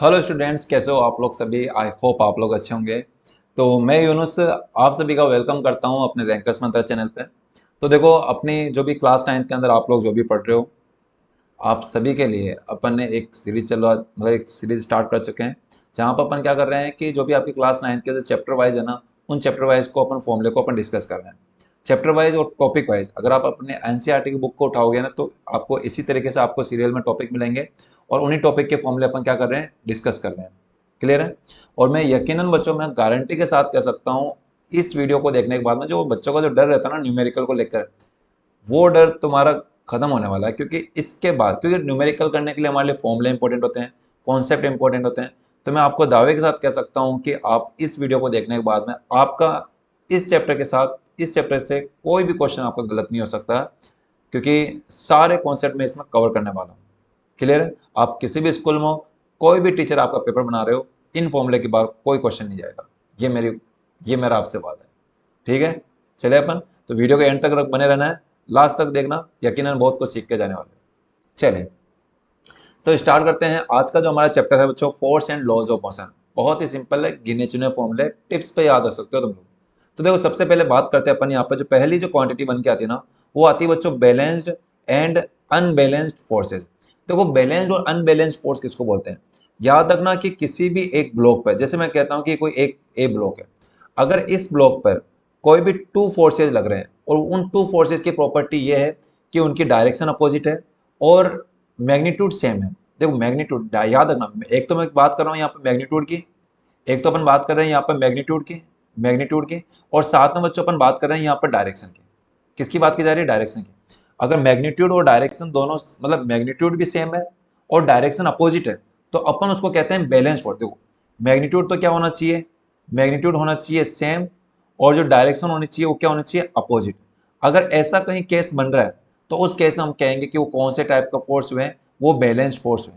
Hello students, कैसे हो आप लोग सभी। आई होप आप लोग अच्छे होंगे। तो मैं यूनुस आप सभी का वेलकम करता हूं अपने रैंकर्स मंत्र चैनल पे। तो देखो, अपनी जो भी क्लास 9 के अंदर आप लोग जो भी पढ़ रहे हो, आप सभी के लिए अपन ने एक सीरीज चलवा मतलब एक सीरीज स्टार्ट कर चुके हैं, जहाँ पर अपन क्या कर रहे हैं कि जो भी आपकी क्लास 9 के जो चैप्टर वाइज है ना, उन चैप्टर वाइज को अपन फॉर्मूले को अपन डिस्कस कर रहे हैं। चैप्टर वाइज और टॉपिक वाइज अगर आप अपने एनसीईआरटी की बुक को उठाओगे ना, तो आपको इसी तरीके से आपको सीरियल में टॉपिक मिलेंगे और उन्हीं टॉपिक के फॉर्मूले अपन क्या कर रहे हैं, डिस्कस कर रहे हैं। क्लियर है। और मैं यकीनन बच्चों में गारंटी के साथ कह सकता हूँ, इस वीडियो को देखने के बाद में जो बच्चों का जो डर रहता है ना न्यूमेरिकल को लेकर, वो डर तुम्हारा खत्म होने वाला है। क्योंकि इसके बाद, क्योंकि न्यूमेरिकल करने के लिए हमारे लिए फॉर्मूले इंपॉर्टेंट होते हैं, कॉन्सेप्ट इंपॉर्टेंट होते हैं। तो मैं आपको दावे के साथ कह सकता हूं कि आप इस वीडियो को देखने के बाद में आपका इस चैप्टर के साथ, इस चैप्टर से कोई भी क्वेश्चन आपका गलत नहीं हो सकता, क्योंकि सारे कॉन्सेप्ट में इसमें कवर करने वाला हूँ। क्लियर है। आप किसी भी स्कूल में हो, कोई भी टीचर आपका पेपर बना रहे हो, इन फॉर्मूले के बाद कोई क्वेश्चन नहीं जाएगा। ये मेरा आपसे वादा है। ठीक है। चले अपन, तो वीडियो के एंड तक बने रहना है, लास्ट तक देखना, यकीनन बहुत कुछ सीख के जाने वाले हैं। चलिए, तो स्टार्ट करते हैं आज का जो हमारा चैप्टर है बच्चों, force and laws of motion. बहुत ही सिंपल है, गिने चुने फॉर्मूले, टिप्स पे याद रख सकते हो तुम लोग। तो देखो, सबसे पहले बात करते हैं अपन यहाँ पर जो पहली जो क्वांटिटी बन के आती है ना, वो आती है बच्चों बैलेंस्ड एंड अनबैलेंस्ड फोर्सेज। देखो, बैलेंस्ड और अनबैलेंस्ड फोर्स किसको बोलते हैं। याद रखना कि किसी भी एक ब्लॉक पर, जैसे मैं कहता हूँ कि कोई एक ए ब्लॉक है, अगर इस ब्लॉक पर कोई भी टू फोर्सेज लग रहे हैं और उन टू फोर्सेज की प्रॉपर्टी ये है कि उनकी डायरेक्शन अपोजिट है और मैग्नीट्यूड सेम है। देखो, मैग्नीट्यूड याद रखना, एक तो मैं बात कर रहा हूँ यहाँ पे मैग्नीट्यूड की, एक तो अपन बात कर रहे हैं यहाँ पर मैग्नीट्यूड की, और साथ में बच्चों अपन बात कर रहे हैं यहाँ पर डायरेक्शन की। किसकी बात की जा रही है, डायरेक्शन की। अगर मैग्नीट्यूड और डायरेक्शन दोनों, मतलब मैग्नीट्यूड भी सेम है और डायरेक्शन अपोजिट है, तो अपन उसको कहते हैं बैलेंस फोर्स। देखो, मैग्नीट्यूड तो क्या होना चाहिए, मैग्नीट्यूड होना चाहिए सेम, और जो डायरेक्शन होनी चाहिए वो क्या होना चाहिए, अपोजिट। अगर ऐसा कहीं केस बन रहा है, तो उस केस में हम कहेंगे कि वो कौन से टाइप का फोर्स हुए, वो बैलेंस्ड फोर्स हुए।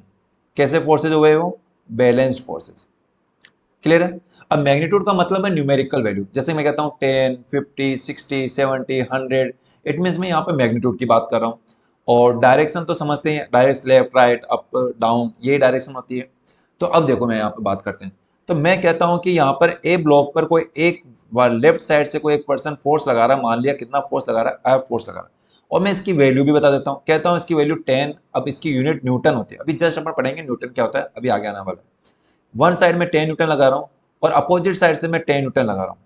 कैसे फोर्सेज हुए, वो बैलेंस्ड फोर्सेज। क्लियर है। अब मैग्नीट्यूड का मतलब है न्यूमेरिकल वैल्यू, जैसे मैं कहता हूँ 10, 50, 60, 70, 100, इट मीन मैं यहाँ पे मैग्नीट्यूड की बात कर रहा हूँ। और डायरेक्शन तो समझते हैं, direct left right up down, ये डायरेक्शन होती है। तो अब देखो, मैं यहाँ पे बात करते हैं, तो मैं कहता हूँ कि यहाँ पर ए ब्लॉक पर कोई एक लेफ्ट साइड से कोई एक पर्सन फोर्स लगा रहा है, मान लिया कितना फोर्स लगा रहा है, एफ फोर्स लगा रहा है। और मैं इसकी वैल्यू भी बता देता हूँ, कहता हूँ इसकी वैल्यू 10। अब इसकी यूनिट न्यूटन होती है, अभी जस्ट अपन पढ़ेंगे न्यूटन क्या होता है, अभी आगे आने वाला है। वन साइड में 10 न्यूटन लगा रहा हूँ और अपोजिट साइड से मैं 10 न्यूटन लगा रहा हूँ।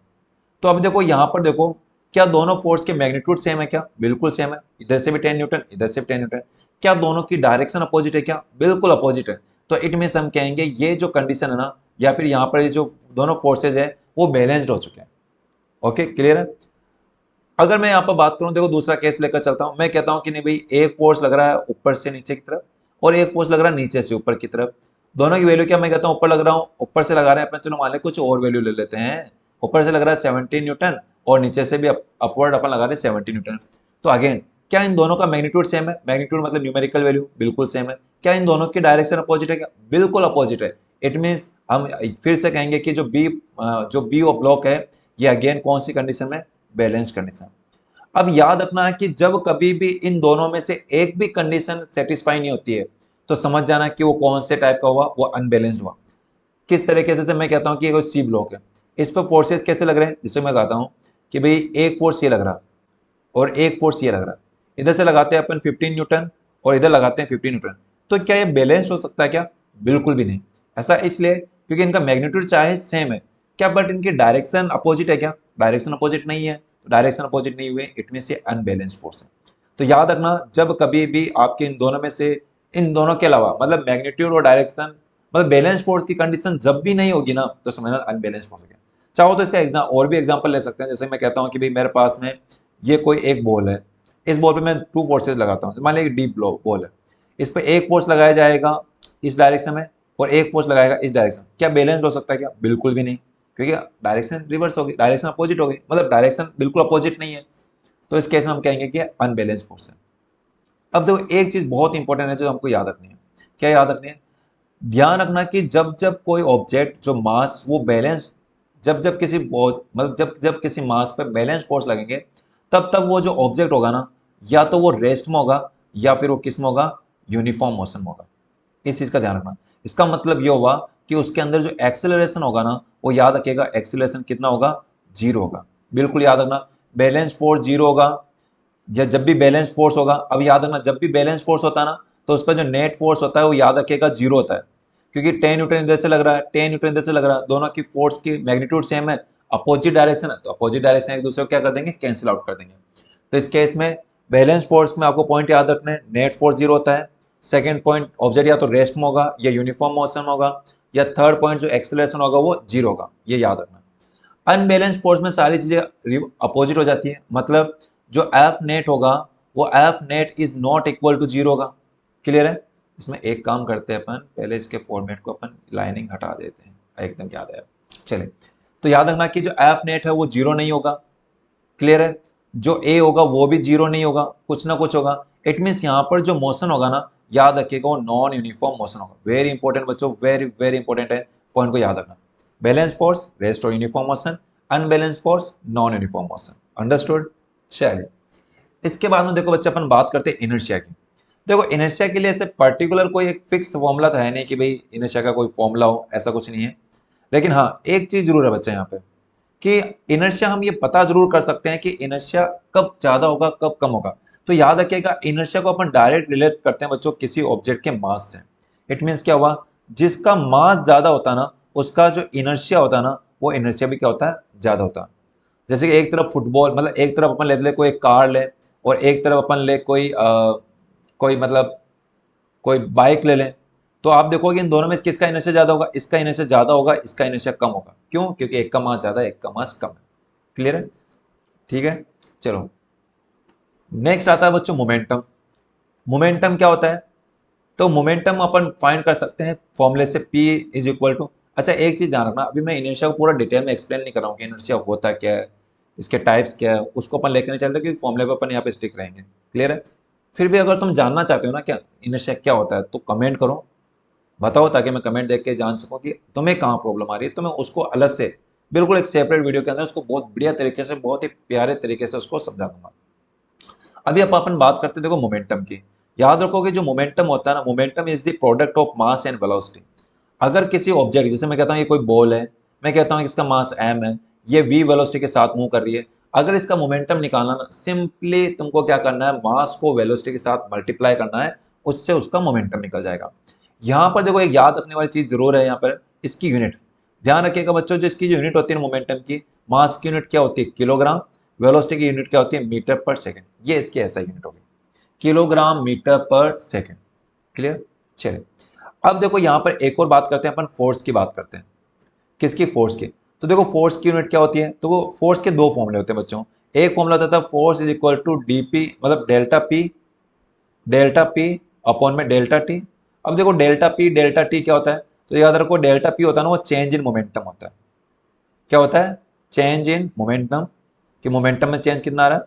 तो अब देखो, यहाँ पर देखो, क्या दोनों फोर्स के मैग्नीट्यूड सेम है क्या, बिल्कुल सेम है। इधर से भी 10 न्यूटन, इधर से भी 10 न्यूटन। क्या दोनों की डायरेक्शन अपोजिट है क्या, बिल्कुल अपोजिट है। तो इट मीन हम कहेंगे ये जो कंडीशन है ना, या फिर यहाँ पर ये जो दोनों फोर्सेज है, वो बैलेंस्ड हो चुके हैं। ओके, क्लियर है। अगर मैं यहाँ पर बात करूँ, देखो दूसरा केस लेकर चलता हूँ, मैं कहता हूँ कि नहीं भाई, एक फोर्स लग रहा है ऊपर से नीचे की तरफ और एक फोर्स लग रहा है नीचे से ऊपर की तरफ। दोनों की वैल्यू क्या, मैं कहता हूँ ऊपर लग रहा हूँ, ऊपर से लगा रहे हैं अपन, चलो मान लें कुछ और वैल्यू ले लेते हैं। ऊपर से लग रहा है 17 न्यूटन और नीचे से भी अपवर्ड अपन लगा रहे हैं 17 न्यूटन। तो अगेन, क्या इन दोनों का मैग्नीट्यूड सेम है, मैग्नीट्यूड मतलब न्यूमेरिकल वैल्यू बिल्कुल सेम है। क्या इन दोनों की डायरेक्शन अपोजिट है क्या, बिल्कुल अपोजिट है। इट मीन्स हम फिर से कहेंगे कि जो बी ऑफ ब्लॉक है, ये अगेन कौन सी कंडीशन में, बैलेंस कंडीशन। अब याद रखना है कि जब कभी भी इन दोनों में से एक भी कंडीशन सेटिस्फाई नहीं होती है, तो समझ जाना कि वो कौन से टाइप का हुआ, वो अनबैलेंस्ड हुआ। किस तरीके से मैं कहता हूँ कि कोई सी ब्लॉक है, इस पर फोर्सेस कैसे लग रहे हैं, जिससे मैं कहता हूँ कि भाई एक फोर्स ये लग रहा और एक फोर्स ये लग रहा। इधर से लगाते हैं अपन 15 न्यूटन और इधर लगाते हैं 15 न्यूटन। तो क्या ये बैलेंस हो सकता है क्या, बिल्कुल भी नहीं। ऐसा इसलिए क्योंकि इनका मैग्नीट्यूड चाहे सेम है क्या, बट इनकी डायरेक्शन अपोजिट है क्या, डायरेक्शन अपोजिट नहीं है। तो डायरेक्शन अपोजिट नहीं हुए, इट मीन से अनबैलेंस फोर्स है। तो याद रखना, जब कभी भी आपके इन दोनों में से, इन दोनों के अलावा मतलब मैग्नीट्यूड और डायरेक्शन, मतलब बैलेंस फोर्स की कंडीशन जब भी नहीं होगी ना, तो समझना अनबैलेंस फोर्स हो गया। चाहो तो इसका एग्जाम और भी एग्जांपल ले सकते हैं, जैसे मैं कहता हूँ कि भाई मेरे पास में ये कोई एक बॉल है, इस बॉल पे मैं टू फोर्सेज लगाता हूँ, मान लीजिए डीप बॉल है, इस पे एक फोर्स लगाया जाएगा इस डायरेक्शन में और एक फोर्स लगाएगा इस डायरेक्शन, क्या बैलेंस हो सकता है क्या, बिल्कुल भी नहीं। क्योंकि डायरेक्शन रिवर्स होगी, डायरेक्शन अपोजिट होगी, मतलब डायरेक्शन बिल्कुल अपोजिट नहीं है। तो इस केस में हम कहेंगे कि अनबैलेंस फोर्स है। अब देखो, एक चीज बहुत इंपॉर्टेंट है जो हमको याद रखनी है। क्या याद रखनी है, ध्यान रखना कि जब जब कोई ऑब्जेक्ट जो मास वो बैलेंस, जब जब किसी मतलब जब जब किसी मास पे बैलेंस फोर्स लगेंगे, तब तब वो जो ऑब्जेक्ट होगा ना, या तो वो रेस्ट में होगा या फिर वो किस में होगा, यूनिफॉर्म मोशन में होगा। इस चीज का ध्यान रखना। इसका मतलब ये होगा कि उसके अंदर जो एक्सेलरेशन होगा ना, वो याद रखिएगा एक्सेलरेशन कितना होगा, 0 होगा। बिल्कुल याद रखना, बैलेंस फोर्स 0 होगा, या जब भी बैलेंस फोर्स होगा, अब याद रखना जब भी बैलेंस फोर्स होता है ना, तो उस पर जो नेट फोर्स होता है वो याद रखिएगा 0 होता है, क्योंकि 10 न्यूटन इधर से लग रहा है, 10 न्यूटन इधर से लग रहा है, दोनों की फोर्स की मैग्नीट्यूड सेम है, अपोजिट डायरेक्शन है, तो अपोजिट डायरेक्शन एक दूसरे को क्या कर देंगे, कैंसिल आउट कर देंगे। तो इस केस में बैलेंस फोर्स में आपको पॉइंट याद रखना है, नेट फोर्स 0 होता है। सेकेंड पॉइंट, ऑब्जेक्ट या तो रेस्ट में होगा या यूनिफॉर्म मोशन होगा, या थर्ड पॉइंट जो एक्सेलरेशन होगा वो 0 होगा, ये याद रखना। अनबैलेंस फोर्स में सारी चीजें अपोजिट हो जाती है, मतलब जो एफ नेट होगा वो F net is not equal to 0 होगा। क्लियर है? इसमें एक काम करते हैं अपन, पहले इसके फॉर्मेट को अपन लाइनिंग हटा देते हैं, एकदम याद है। चले, तो याद रखना कि जो एफ नेट है वो 0 नहीं होगा। क्लियर है? जो ए होगा वो भी 0 नहीं होगा, कुछ ना कुछ होगा। इट मीन्स यहाँ पर जो मोशन होगा ना, याद रखिएगा वो नॉन यूनिफॉर्म मोशन होगा। वेरी इंपॉर्टेंट बच्चों, वेरी वेरी इंपॉर्टेंट है, पॉइंट को याद रखना। बैलेंस फोर्स रेस्ट और uniform motion, unbalance force non uniform motion. Understood? चलिए, इसके बाद में देखो बच्चे अपन बात करते हैं इनर्शिया की। देखो इनर्शिया के लिए ऐसे पर्टिकुलर कोई एक फिक्स फॉर्मूला तो है नहीं कि भाई इनर्शिया का कोई फॉर्मूला हो, ऐसा कुछ नहीं है। लेकिन हाँ, एक चीज जरूर है बच्चे यहाँ पे, कि इनर्शिया हम ये पता जरूर कर सकते हैं कि इनर्शिया कब ज्यादा होगा कब कम होगा। तो याद रखिएगा, इनर्शिया को अपन डायरेक्ट रिलेट करते हैं बच्चों किसी ऑब्जेक्ट के मास से। इट मीन्स क्या हुआ, जिसका मास ज्यादा होता है ना, उसका जो इनर्शिया होता है ना, वो इनर्शिया भी क्या होता है, ज्यादा होता है। जैसे कि एक तरफ फुटबॉल, मतलब एक तरफ अपन ले कोई कार ले, और एक तरफ अपन ले कोई मतलब कोई बाइक ले लें, तो आप देखोगे इन दोनों में किसका इनर्शिया ज्यादा होगा, इसका इनर्शिया ज्यादा होगा, इसका इनर्शिया कम होगा। क्यों? क्योंकि एक का मास ज्यादा है, एक का मास कम है। क्लियर है? ठीक है, चलो नेक्स्ट आता है बच्चों मोमेंटम। मोमेंटम क्या होता है? तो मोमेंटम अपन फाइंड कर सकते हैं फॉर्मूले से, P इज इक्वल टू, अच्छा एक चीज ध्यान रखना, अभी मैं इनर्शिया को पूरा डिटेल में एक्सप्लेन नहीं कर रहा हूँ कि इनर्शिया होता क्या है, इसके टाइप्स क्या है, उसको अपन लेकर नहीं चल रहे, क्योंकि फॉर्मूले पे अपन यहाँ पे स्टिक रहेंगे। क्लियर है? फिर भी अगर तुम जानना चाहते हो ना क्या इनर्शिया क्या होता है, तो कमेंट करो, बताओ, ताकि मैं कमेंट देख के जान सकूं कि तुम्हें कहाँ प्रॉब्लम आ रही है, तो मैं उसको अलग से बिल्कुल एक सेपरेट वीडियो के अंदर उसको बहुत बढ़िया तरीके से, बहुत ही प्यारे तरीके से उसको समझा दूंगा। अभी अब अपन बात करते हैं देखो मोमेंटम की। याद रखोगे जो मोमेंटम होता है ना, momentum is the product of mass and velocity. अगर किसी ऑब्जेक्ट, जैसे मैं कहता हूँ ये कोई बॉल है, मैं कहता हूँ इसका मास m है, ये v वेलोसिटी के साथ मूव कर रही है, अगर इसका मोमेंटम निकालना ना, सिंपली तुमको क्या करना है, मास को वेलोसिटी के साथ मल्टीप्लाई करना है, उससे उसका मोमेंटम निकल जाएगा। यहाँ पर देखो एक याद रखने वाली चीज जरूर है, यहाँ पर इसकी यूनिट ध्यान रखिएगा बच्चों, जो इसकी जो यूनिट होती है मोमेंटम की, मास की यूनिट क्या होती है, किलोग्राम, वेलोसिटी की यूनिट क्या होती है, मीटर पर सेकंड। ये इसकी ऐसा यूनिट होगी, किलोग्राम मीटर पर सेकंड। क्लियर? चलिए, अब देखो यहाँ पर एक और बात करते हैं अपन, फोर्स की बात करते हैं। किसकी? फोर्स की। तो देखो फोर्स की यूनिट क्या होती है, तो वो फोर्स के दो फॉर्मूले होते हैं बच्चों। एक फॉर्मूला होता था force is equal to DP, मतलब डेल्टा पी अपॉन में डेल्टा टी। अब देखो डेल्टा पी डेल्टा टी क्या होता है, तो याद रखो डेल्टा पी होता है ना, वो चेंज इन मोमेंटम होता है। क्या होता है? चेंज इन मोमेंटम, कि मोमेंटम में चेंज कितना आ रहा है,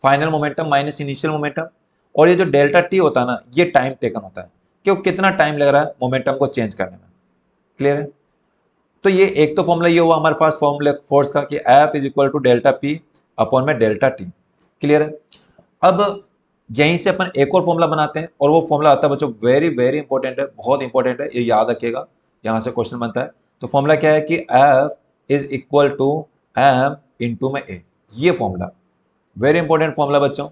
final momentum minus initial momentum. और ये जो डेल्टा टी होता है ना, ये टाइम टेकन होता है, कि वो कितना टाइम लग रहा है मोमेंटम को चेंज करने में। क्लियर है? तो ये एक तो फॉर्मूला ये हुआ हमारे पास फॉर्मूला फोर्स का, कि F is equal to delta P upon में डेल्टा टी। क्लियर है? अब यहीं से अपन एक और फॉर्मूला बनाते हैं, और वो फॉर्मूला आता है बच्चों, वेरी वेरी इंपॉर्टेंट है, बहुत इंपॉर्टेंट है, ये याद रखिएगा, यहां से क्वेश्चन बनता है। तो फॉर्मूला क्या है, कि F is equal to M into में ए। ये फॉर्मूला वेरी इंपॉर्टेंट फॉर्मूला बच्चों,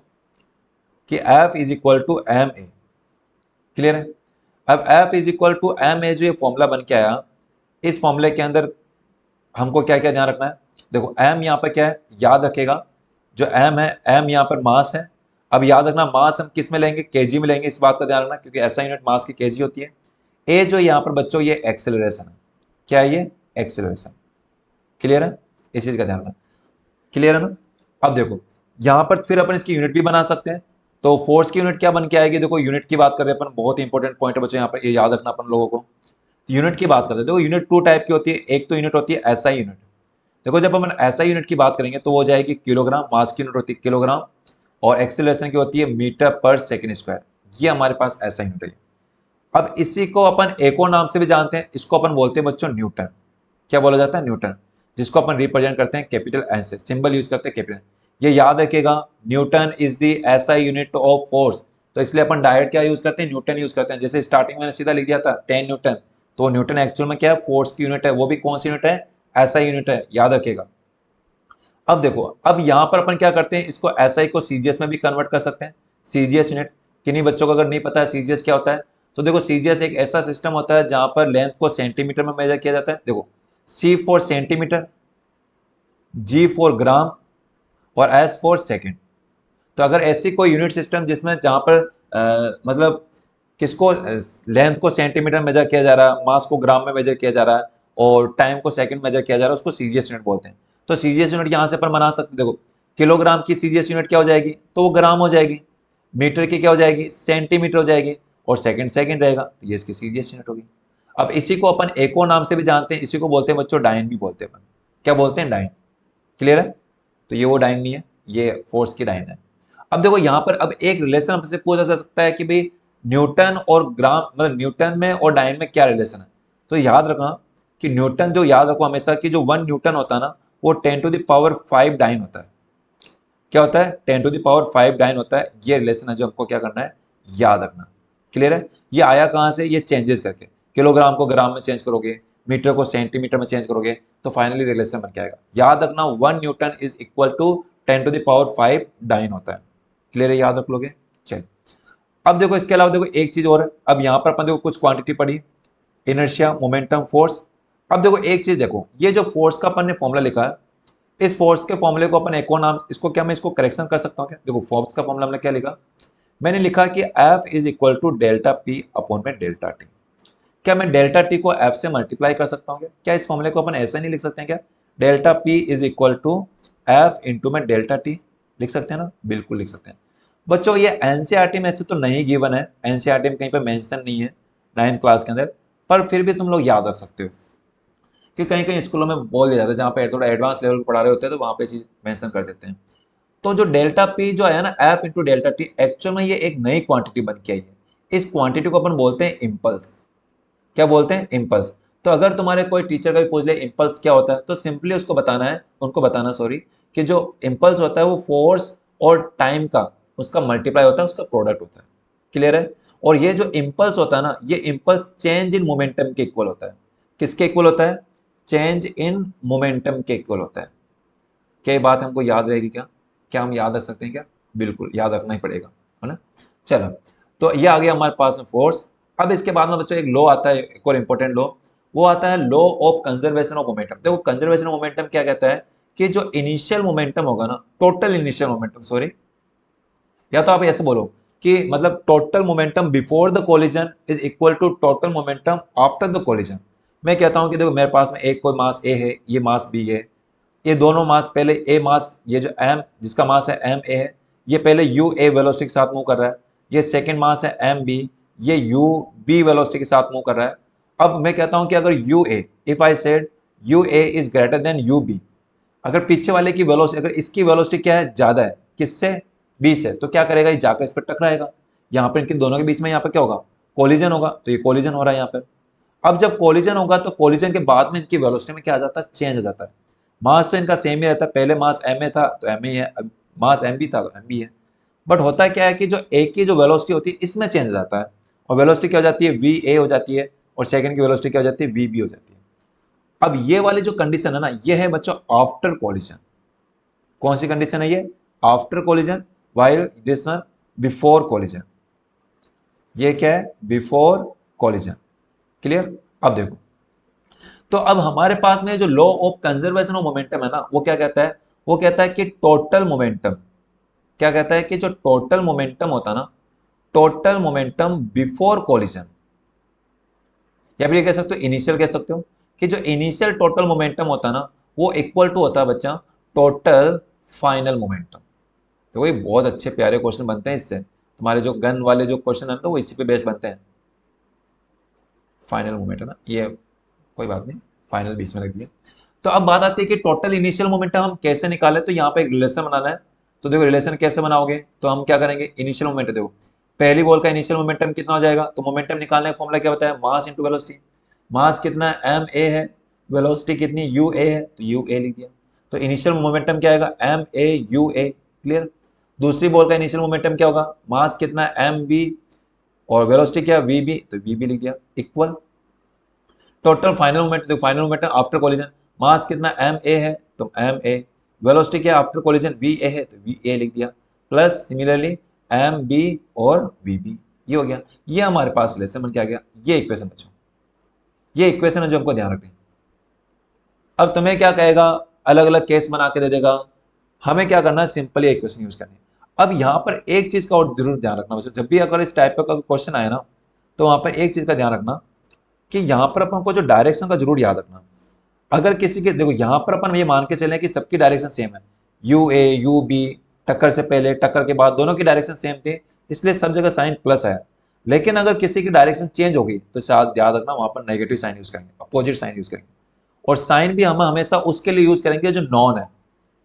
कि F is equal to M A. Clear है? अब F is equal to M A जो ये फॉर्मूला बन के आया, इस फॉर्मूले के अंदर हमको क्या क्या ध्यान रखना है। देखो एम यहाँ पर क्या है, याद रखेगा, जो एम है, एम यहाँ पर मास है। अब याद रखना मास हम किस में लेंगे, केजी में लेंगे, इस बात का ध्यान रखना, क्योंकि ऐसा यूनिट मास की केजी होती है। ए जो यहाँ पर बच्चों ये एक्सेलरेशन है, क्या है ये, एक्सेलरेशन। क्लियर है? इस चीज का ध्यान रखना। क्लियर है ना? अब देखो यहाँ पर फिर अपन इसकी यूनिट भी बना सकते हैं। तो फोर्स की यूनिट क्या बन के आएगी, देखो यूनिट की बात कर रहे हैं अपन, बहुत इंपॉर्टेंट पॉइंट है बच्चों, यहाँ पर ये याद रखना अपन लोगों को। यूनिट की बात करते हैं, देखो यूनिट टू टाइप की होती है, एक तो यूनिट होती है एसआई यूनिट। देखो जब अपन एसआई यूनिट की बात करेंगे तो वो हो जाएगी किलोग्राम, मास की यूनिट होती है किलोग्राम, और एक्सेलरेशन की होती है मीटर पर सेकंड स्क्वायर। ये हमारे पास एसआई यूनिट है। अब इसी को अपन एक और नाम से भी जानते हैं, इसको अपन बोलते हैं बच्चों न्यूटन। क्या बोला जाता है, न्यूटन, जिसको अपन रिप्रेजेंट करते हैं कैपिटल एन से, सिंबल यूज करते हैं कैपिटल। ये याद रखेगा, Newton is the SI unit of force, तो इसलिए अपन डायरेक्ट क्या यूज करते हैं, न्यूटन यूज करते हैं। जैसे स्टार्टिंग में सीधा लिख दिया था 10 न्यूटन, तो न्यूटन एक्चुअल में क्या है, फोर्स की यूनिट है, वो भी कौन सी यूनिट है, एसआई यूनिट है, याद रखिएगा। अब देखो, अब यहां पर अपन क्या करते हैं, इसको एसआई को सीजीएस में भी कन्वर्ट कर सकते हैं, सीजीएस यूनिट। किन्हीं बच्चों को अगर नहीं पता है सीजीएस क्या होता है, तो देखो सीजीएस एक ऐसा सिस्टम होता है जहां पर लेंथ को सेंटीमीटर में मेजर किया जाता है। देखो, सी फॉर सेंटीमीटर, जी फॉर ग्राम, और एस फॉर सेकेंड। तो अगर ऐसी कोई यूनिट सिस्टम जिसमें जहां पर मतलब किसको, लेंथ को सेंटीमीटर में मेजर किया जा रहा है, मास को ग्राम में मेजर किया जा रहा है, और टाइम को सेकंड मेजर किया जा रहा है, उसको सीजीएस यूनिट बोलते हैं। तो सीजीएस यूनिट यहां से अपन बना सकते हैं। देखो, किलोग्राम की सीजीएस यूनिट क्या हो जाएगी, तो वो ग्राम हो जाएगी। मीटर की क्या हो जाएगी, सेंटीमीटर हो जाएगी। और सेकंड सेकंड रहेगा, तो ये इसकी सीजीएस यूनिट होगी। अब इसी को अपन एक और नाम से भी जानते हैं, इसी को बोलते हैं बच्चों डाइन भी बोलते हैं अपन। क्या बोलते हैं, डाइन। क्लियर है। तो ये वो डाइन नहीं है, ये फोर्स की डाइन है। अब देखो यहां पर अब एक रिलेशन हमसे पूछा जा सकता है कि भाई न्यूटन और ग्राम, मतलब न्यूटन में और डाइन में क्या रिलेशन है। तो याद रखना कि न्यूटन, जो याद रखो हमेशा कि जो 1 न्यूटन होता है ना, वो 10⁵ डाइन होता है। क्या होता है, 10⁵ डाइन होता है। ये रिलेशन है जो हमको क्या करना है, याद रखना। क्लियर है। ये आया कहां से, ये चेंजेस करके, किलोग्राम को ग्राम में चेंज करोगे, मीटर को सेंटीमीटर में चेंज करोगे, तो फाइनली रिलेशन बन के आएगा। याद रखना 1 newton is equal to 10⁵ dyne होता है। क्लियर है, याद रख लोगे। चलिए, अब देखो इसके अलावा देखो एक चीज और है। अब यहां पर अपन देखो कुछ क्वांटिटी पढ़ी, इनर्शिया, मोमेंटम, फोर्स। अब देखो एक चीज देखो, ये जो फोर्स का अपन ने फॉर्मूला लिखा है, इस फोर्स के फॉर्मूले को अपन एक और नाम, इसको क्या मैं इसको करेक्शन कर सकता हूँ क्या। देखो फोर्स का फॉर्मूला हमने क्या लिखा, मैंने लिखा कि F is equal to delta P upon में डेल्टा टी। क्या मैं डेल्टा टी को F से मल्टीप्लाई कर सकता हूँ क्या, इस फॉर्मूले को अपन ऐसा नहीं लिख सकते हैं क्या, delta P is equal to F into में डेल्टा टी, लिख सकते हैं ना, बिल्कुल लिख सकते हैं। बच्चों ये एनसीईआरटी में ऐसे तो नहीं गिवन है, एनसीईआरटी में कहीं पे मेंशन नहीं है 9th क्लास के अंदर, पर फिर भी तुम लोग याद रख सकते हो कि कहीं कहीं स्कूलों में बोल दिया जाता है, जहाँ पे थोड़ा एडवांस लेवल पर पढ़ा रहे होते हैं तो वहाँ पे चीज मेंशन कर देते हैं। तो जो डेल्टा पी जो है ना, F into delta T, actual में ये एक नई क्वांटिटी बन के आई है। इस क्वांटिटी को अपन बोलते हैं इम्पल्स। क्या बोलते हैं, इम्पल्स। तो अगर तुम्हारे कोई टीचर का भी पूछ ले इम्पल्स क्या होता है, तो सिंपली उसको बताना है, उनको बताना सॉरी, कि जो इम्पल्स होता है वो फोर्स और टाइम का उसका मल्टीप्लाई होता है, उसका प्रोडक्ट होता है। क्लियर है। और ये जो इम्पल्स होता है ना, ये इम्पल्स चेंज इन मोमेंटम के इक्वल होता है। किसके इक्वल होता है, चेंज इन मोमेंटम के इक्वल होता है। क्या ये बात हमको याद रहेगी क्या, हम याद रख सकते हैं क्या, बिल्कुल याद रखना ही पड़ेगा, है ना। चलो, तो ये आ गया हमारे पास में फोर्स। अब इसके बाद में बच्चों एक लॉ आता है, एक और इंपॉर्टेंट लॉ, वो आता है law of conservation of momentum. देखो कंजर्वेशन ऑफ मोमेंटम क्या कहता है, कि जो इनिशियल मोमेंटम होगा ना, टोटल इनिशियल मोमेंटम सॉरी, या तो आप ऐसे बोलो कि मतलब total momentum before the collision is equal to total momentum after the collision. मैं कहता हूं कि देखो मेरे पास में एक कोई मास ए है, ये मास बी है, ये दोनों मास पहले ए मास, ये जो एम जिसका मास है एम ए है, ये पहले यू ए वेलोसिटी के साथ मूव कर रहा है। ये सेकंड मास है एम बी, ये यू बी वेलोसिटी के साथ मूव कर रहा है। अब मैं कहता हूं कि अगर u A, if I said u A is greater than u B, अगर पीछे वाले की वेलोसिटी, अगर इसकी वेलोसिटी क्या है, ज्यादा है किससे, बी से, तो क्या करेगा, ये जाकर इस पर टकराएगा। यहाँ पर इनके दोनों के बीच में यहाँ पर क्या होगा, कोलिजन होगा। तो ये कोलिजन हो रहा है यहाँ पर। अब जब कोलिजन होगा तो कोलिजन के बाद में इनकी वेलोसिटी में क्या आ जाता है, चेंज हो जाता है। मास तो इनका सेम ही रहता है, पहले मास एम ए था तो एम ही है, अब मास एम बी था तो एम बी है। बट होता क्या है कि जो ए की जो वेलोसिटी होती है इसमें चेंज हो जाता है, और वेलोसिटी क्या हो जाती है, वी ए हो जाती है, और सेकंड की वेलोसिटी क्या हो जाती है, वी बी हो जाती है। अब ये वाली जो कंडीशन है ना, ये है बच्चों आफ्टर कोलिजन। कौन सी कंडीशन है ये, after collision, while this one before collision. ये क्या है, बिफोर कोलिजन। क्लियर। अब देखो, तो अब हमारे पास में जो law of conservation of momentum है ना, वो क्या कहता है, वो कहता है कि टोटल मोमेंटम, क्या कहता है कि जो टोटल मोमेंटम होता है ना, टोटल मोमेंटम बिफोर कोलिजन, या फिर ये कह सकते हो इनिशियल कह सकते हो, कि जो इनिशियल टोटल मोमेंटम होता है ना, वो इक्वल टू होता है बच्चा टोटल फाइनल मोमेंटम। तो वही बहुत अच्छे प्यारे क्वेश्चन बनते हैं इससे, तुम्हारे जो गन वाले जो क्वेश्चन है ना, तो वो इसी पे बेस बनते हैं। फाइनल मोमेंट है ना ये, कोई बात नहीं, फाइनल बीच में रख दिया। तो अब बात आती है कि टोटल इनिशियल मोमेंटम हम कैसे निकालें, तो यहाँ पे एक रिलेशन बनाना है। तो देखो रिलेशन कैसे बनाओगे, तो हम क्या करेंगे, इनिशियल मोमेंट देखो, पहली बॉल का इनिशियल मोमेंटम कितना हो जाएगा, तो मोमेंटम निकालने का फॉर्मूला क्या होता है, मास इंटू वेलोसिटी। मास कितना है, एम ए है, वेलोसिटी कितनी, यू ए है, तो यू ए लिख दिया। तो इनिशियल मोमेंटम क्या आएगा, M A U A. Clear. दूसरी बॉल का इनिशियल मोमेंटम क्या होगा, मास कितना है, एम बी, और वेलोसिटी क्या, वी बी, तो वी बी लिख दिया, इक्वल। टोटल फाइनल मोमेंट, देखो final momentum after collision, mass कितना एम ए है तो एम ए, वेलोसिटी क्या आफ्टर कोलिजन वी ए है तो वी ए लिख दिया, प्लस सिमिलरली एम बी और वी बी, ये हो गया। ये हमारे पास रिलेशन बन के आ गया, ये इक्वेशन बच्चों, ये इक्वेशन है जो हमको ध्यान रखनी है। अब तुम्हें क्या कहेगा, अलग अलग केस बना के दे देगा, हमें क्या करना है, सिंपली इक्वेशन यूज करनी है। अब यहाँ पर एक चीज का और जरूर ध्यान रखना बच्चों, जब भी अगर इस टाइप का क्वेश्चन आए ना, तो वहां पर एक चीज का ध्यान रखना कि यहाँ पर अपन को जो डायरेक्शन का जरूर याद रखना। अगर किसी के, देखो यहाँ पर अपन ये मान के चले कि सबकी डायरेक्शन सेम है, यू ए यू बी, टक्कर से पहले टक्कर के बाद दोनों की डायरेक्शन सेम थी, इसलिए सब जगह साइन प्लस है। लेकिन अगर किसी की डायरेक्शन चेंज होगी तो शायद याद रखना वहां पर नेगेटिव साइन यूज करेंगे, अपोजिट साइन यूज करेंगे। और साइन भी हम हमेशा उसके लिए यूज करेंगे जो नॉन है।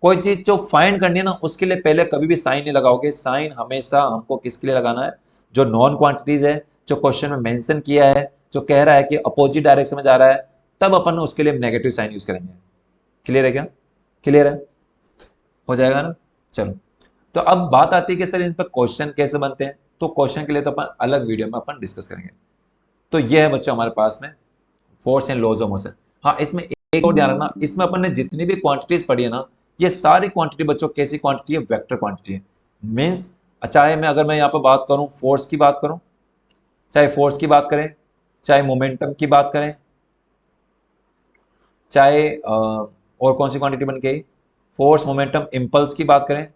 कोई चीज जो फाइंड करनी है ना, उसके लिए पहले कभी भी साइन नहीं लगाओगे। साइन हमेशा हमको किसके लिए लगाना है, जो नॉन क्वांटिटीज है, जो क्वेश्चन में मेंशन किया है, जो कह रहा है कि अपोजिट डायरेक्शन में जा रहा है, तब अपन उसके लिए नेगेटिव साइन यूज करेंगे। क्लियर है क्या, क्लियर है, हो जाएगा ना। चलो, तो अब बात आती है कि सर इन पर क्वेश्चन कैसे बनते हैं, तो क्वेश्चन के लिए तो अपन अलग वीडियो में अपन डिस्कस करेंगे। तो ये है बच्चों हमारे पास में force and laws of motion. हाँ, इसमें एक और ध्यान रखना, इसमें अपन ने जितनी भी क्वांटिटीज पढ़ी है ना, ये सारी क्वांटिटी बच्चों कैसी क्वांटिटी है, वेक्टर क्वांटिटी है। मीन्स चाहे मैं, अगर मैं यहाँ पर बात करूँ फोर्स की बात करूँ, चाहे फोर्स की बात करें, चाहे मोमेंटम की बात करें, चाहे और कौन सी क्वांटिटी बन गई, फोर्स मोमेंटम इम्पल्स की बात करें,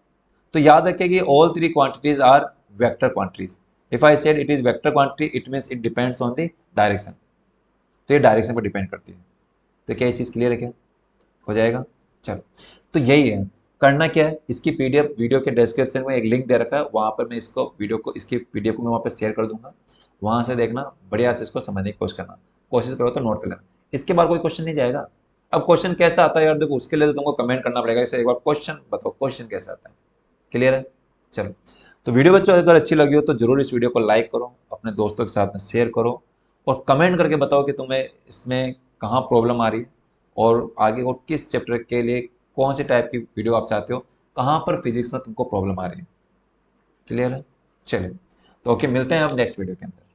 तो याद रखिए कि all three quantities are vector quantities. If I said it is vector quantity, it means it depends on the direction. तो ये डायरेक्शन पर डिपेंड करती है। तो क्या ये चीज़ क्लियर है क्या, हो जाएगा। चलो, तो यही है, करना क्या है, इसकी पीडीएफ वीडियो के डिस्क्रिप्शन में एक लिंक दे रखा है, वहाँ पर मैं इसको वीडियो को, इसकी पीडीएफ को मैं वहाँ पर शेयर कर दूंगा, वहाँ से देखना, बढ़िया से इसको समझने की कोशिश करना, कोशिश करो तो नोट कर लेना। इसके बाद कोई क्वेश्चन नहीं जाएगा। अब क्वेश्चन कैसा आता है यार, देखो उसके लिए तो तुमको कमेंट करना पड़ेगा, इसे एक बार क्वेश्चन बताओ, क्वेश्चन कैसा आता है। क्लियर है। चलो, तो वीडियो बच्चों अगर अच्छी लगी हो तो जरूर इस वीडियो को लाइक करो, अपने दोस्तों के साथ में शेयर करो, और कमेंट करके बताओ कि तुम्हें इसमें कहाँ प्रॉब्लम आ रही है, और आगे और किस चैप्टर के लिए कौन से टाइप की वीडियो आप चाहते हो, कहाँ पर फिजिक्स में तुमको प्रॉब्लम आ रही है। क्लियर है। चलिए, तो ओके, मिलते हैं अब नेक्स्ट वीडियो के अंदर।